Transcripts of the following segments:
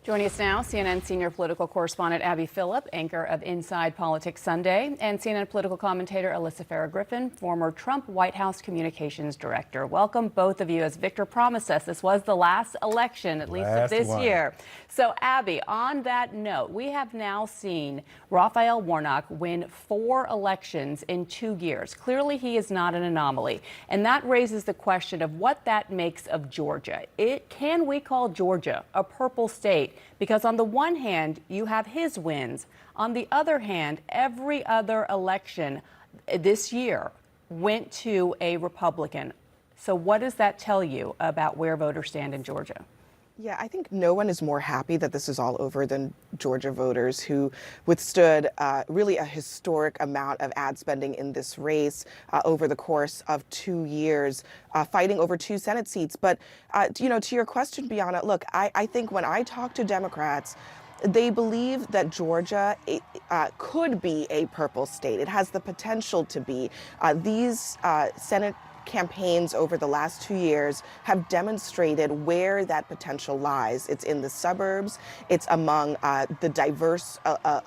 Joining us now, CNN senior political correspondent Abby Phillip, anchor of Inside Politics Sunday, and CNN political commentator Alyssa Farah-Griffin, former Trump White House communications director. Welcome, both of you. As Victor promised us, this was the last election, at least of this year. So, Abby, on that note, we have now seen Raphael Warnock win 4 elections in 2 years. Clearly, he is not an anomaly. And that raises the question of what that makes of Georgia. Can we call Georgia a purple state? Because on the one hand, you have his wins. On the other hand, every other election this year went to a Republican. So what does that tell you about where voters stand in Georgia? Yeah, I think no one is more happy that this is all over than Georgia voters who withstood really a historic amount of ad spending in this race over the course of 2 years, fighting over 2 Senate seats. But, to your question, Bianna, look, I think when I talk to Democrats, they believe that Georgia could be a purple state. It has the potential to be. These Senate campaigns over the last 2 years have demonstrated where that potential lies. It's in the suburbs. It's among the diverse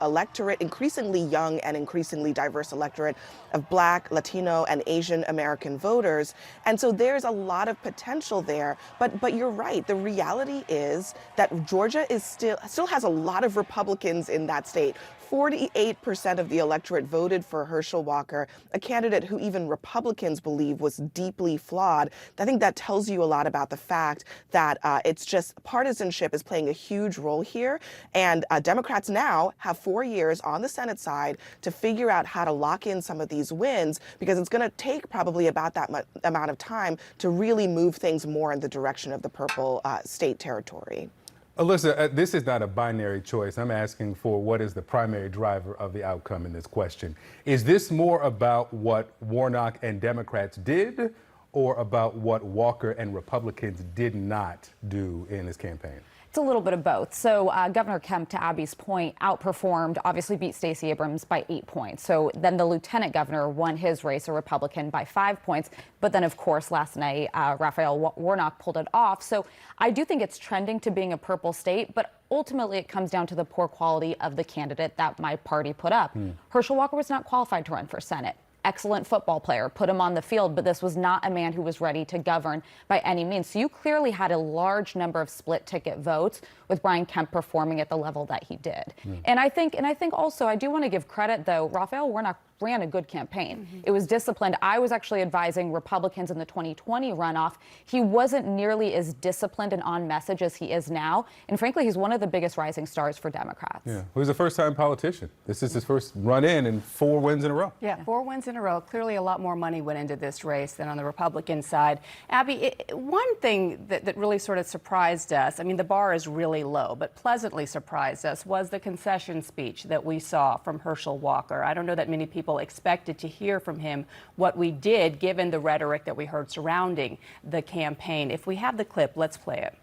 electorate, increasingly young and increasingly diverse electorate of Black, Latino, and Asian American voters. And so there's a lot of potential there. But you're right. The reality is that Georgia is still has a lot of Republicans in that state. 48% of the electorate voted for Herschel Walker, a candidate who even Republicans believe was deeply flawed. I think that tells you a lot about the fact that it's just partisanship is playing a huge role here. And Democrats now have 4 years on the Senate side to figure out how to lock in some of these wins, because it's going to take probably about that amount of time to really move things more in the direction of the purple state territory. Alyssa, this is not a binary choice. I'm asking for what is the primary driver of the outcome in this question. Is this more about what Warnock and Democrats did, or about what Walker and Republicans did not do in his campaign? It's a little bit of both. So Governor Kemp, to Abby's point, outperformed, obviously beat Stacey Abrams by 8 points. So then the lieutenant governor won his race, a Republican, by 5 points. But then, of course, last night, Raphael Warnock pulled it off. So I do think it's trending to being a purple state, but ultimately it comes down to the poor quality of the candidate that my party put up. Herschel Walker was not qualified to run for Senate. Excellent football player, put him on the field, but this was not a man who was ready to govern by any means. So you clearly had a large number of split ticket votes with Brian Kemp performing at the level that he did. And I think also, I do want to give credit, though, Raphael Warnock ran a good campaign. It was disciplined. I was actually advising Republicans in the 2020 runoff. He wasn't nearly as disciplined and on message as he is now. And frankly, he's one of the biggest rising stars for Democrats. Yeah, he's a first-time politician. This is his first run-in and 4 wins in a row. Yeah, 4 wins in a row. Clearly a lot more money went into this race than on the Republican side. Abby, one thing that really sort of surprised us, I mean, the bar is really low, but pleasantly surprised us, was the concession speech that we saw from Herschel Walker. I don't know that many people expected to hear from him what we did, given the rhetoric that we heard surrounding the campaign. If we have the clip, let's play it.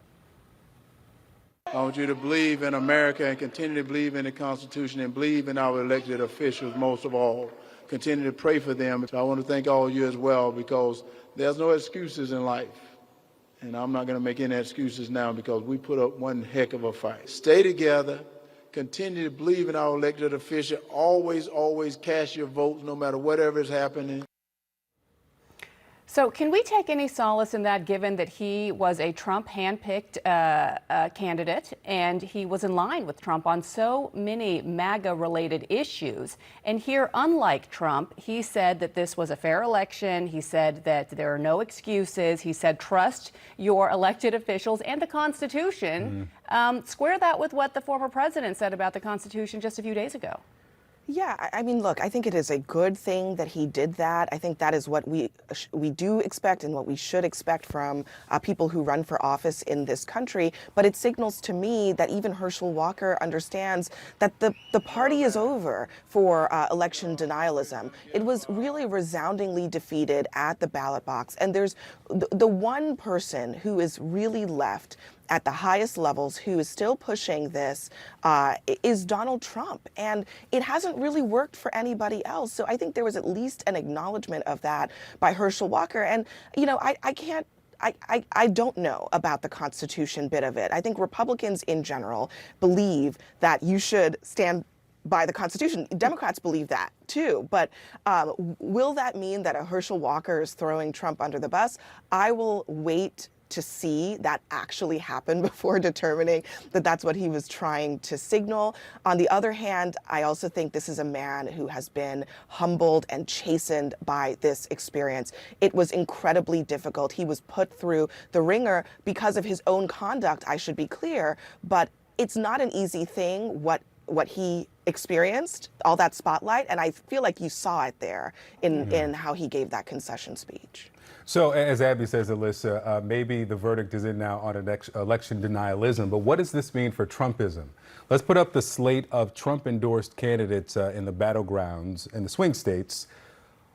I want you to believe in America and continue to believe in the Constitution and believe in our elected officials most of all. Continue to pray for them. So I want to thank all of you as well, because there's no excuses in life. And I'm not going to make any excuses now, because we put up one heck of a fight. Stay together. Continue to believe in our elected official. Always, always cast your votes no matter whatever is happening. So can we take any solace in that, given that he was a Trump handpicked candidate, and he was in line with Trump on so many MAGA-related issues? And here, unlike Trump, he said that this was a fair election. He said that there are no excuses. He said, trust your elected officials and the Constitution. Square that with what the former president said about the Constitution just a few days ago. Yeah, I mean, look, I think it is a good thing that he did that. I think that is what we do expect and what we should expect from people who run for office in this country. But it signals to me that even Herschel Walker understands that the party is over for election denialism. It was really resoundingly defeated at the ballot box. And there's the one person who is really left at the highest levels who is still pushing this is Donald Trump. And it hasn't really worked for anybody else. So I think there was at least an acknowledgement of that by Herschel Walker. And, you know, I can't I don't know about the Constitution bit of it. I think Republicans in general believe that you should stand by the Constitution. Democrats believe that too. But will that mean that a Herschel Walker is throwing Trump under the bus? I will wait to see that actually happen before determining that that's what he was trying to signal. On the other hand, I also think this is a man who has been humbled and chastened by this experience. It was incredibly difficult. He was put through the ringer because of his own conduct, I should be clear, but it's not an easy thing what he experienced, all that spotlight, and I feel like you saw it there in how he gave that concession speech. So, as Abby says, Alyssa, maybe the verdict is in now on election denialism, but what does this mean for Trumpism? Let's put up the slate of Trump-endorsed candidates in the battlegrounds in the swing states.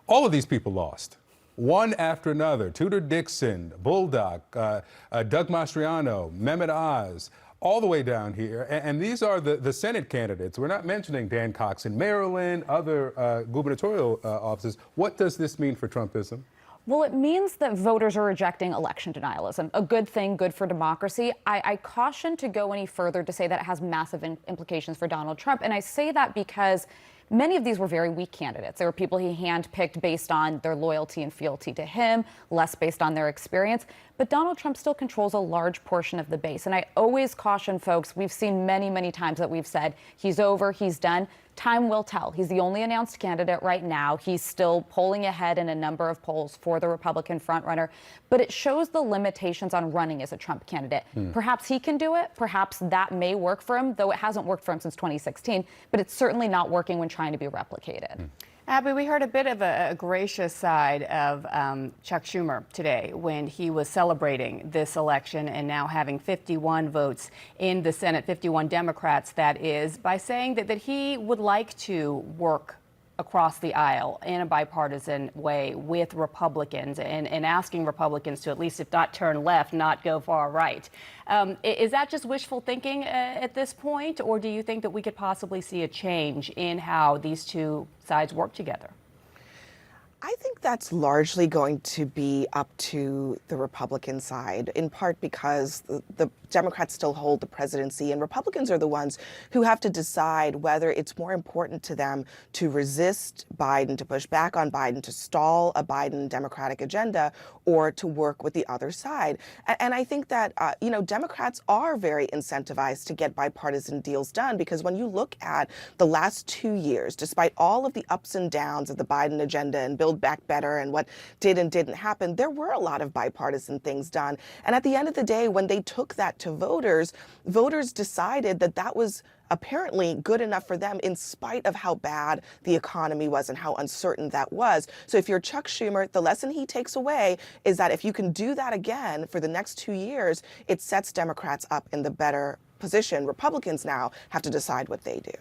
All of these people lost, one after another. Tudor Dixon, Bulldog, Doug Mastriano, Mehmet Oz, all the way down here. And these are the Senate candidates. We're not mentioning Dan Cox in Maryland, other gubernatorial offices. What does this mean for Trumpism? Well, it means that voters are rejecting election denialism. A good thing, good for democracy. I caution to go any further to say that it has massive implications for Donald Trump. And I say that because many of these were very weak candidates. They were people he handpicked based on their loyalty and fealty to him, less based on their experience. But Donald Trump still controls a large portion of the base. And I always caution folks, we've seen many, many times that we've said, he's over, he's done. Time will tell. He's the only announced candidate right now. He's still polling ahead in a number of polls for the Republican frontrunner. But it shows the limitations on running as a Trump candidate. Perhaps he can do it. Perhaps that may work for him, though it hasn't worked for him since 2016. But it's certainly not working when trying to be replicated. Abby, we heard a bit of a gracious side of Chuck Schumer today when he was celebrating this election and now having 51 votes in the Senate, 51 Democrats, that is, by saying that he would like to work across the aisle in a bipartisan way with Republicans and asking Republicans to at least, if not turn left, not go far right. Is that just wishful thinking at this point, or do you think that we could possibly see a change in how these two sides work together? I think that's largely going to be up to the Republican side, in part because the Democrats still hold the presidency, and Republicans are the ones who have to decide whether it's more important to them to resist Biden, to push back on Biden, to stall a Biden Democratic agenda, or to work with the other side. And I think that, Democrats are very incentivized to get bipartisan deals done, because when you look at the last 2 years, despite all of the ups and downs of the Biden agenda and Build Back Better and what did and didn't happen, there were a lot of bipartisan things done. And at the end of the day, when they took that to voters decided that that was apparently good enough for them in spite of how bad the economy was and how uncertain that was. So if you're Chuck Schumer, the lesson he takes away is that if you can do that again for the next 2 years, it sets Democrats up in the better position. Republicans now have to decide what they do.